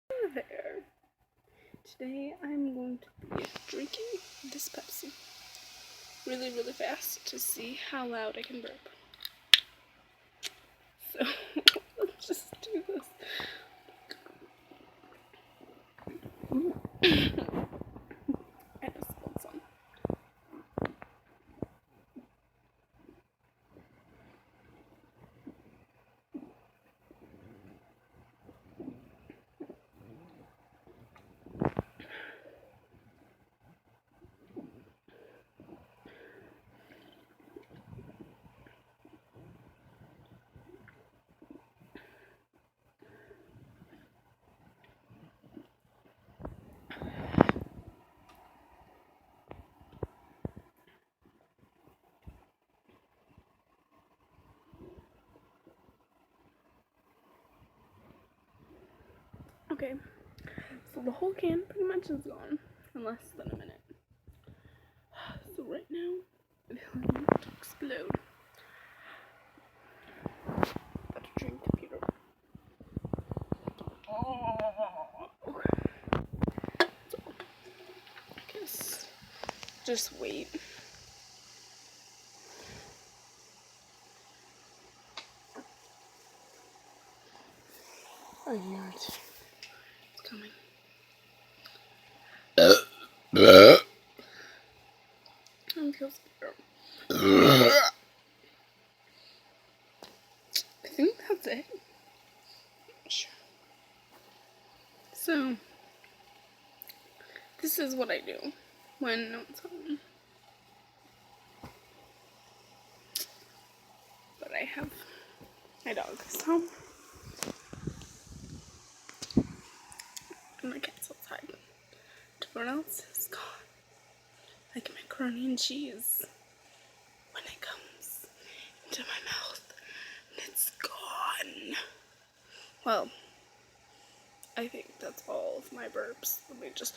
Hello there. Today I'm going to be drinking this Pepsi really, really fast to see how loud I can burp. So let's just do this. I just spilled some. Okay, so the whole can pretty much is gone in less than a minute. So right now, I'm feeling to explode. Got to drink computer. Okay. So, I guess just wait. I hear it. It's coming. I'm feels better. I think that's it. Sure. So, this is what I do when no one's home. But I have my dog, so and my cat's outside. Everyone else is gone. Like macaroni and cheese. When it comes into my mouth, it's gone. Well, I think that's all of my burps. Let me just.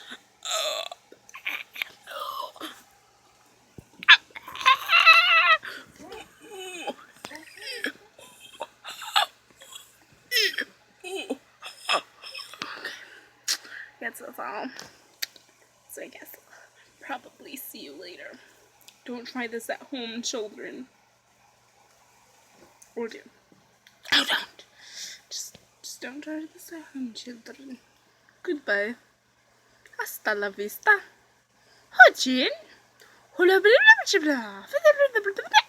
That's all. So I guess I'll probably see you later. Don't try this at home, children. Or do. Oh, don't. Just don't try this at home, children. Goodbye. Hasta la vista. Hojin. Hula blah blah blah blah.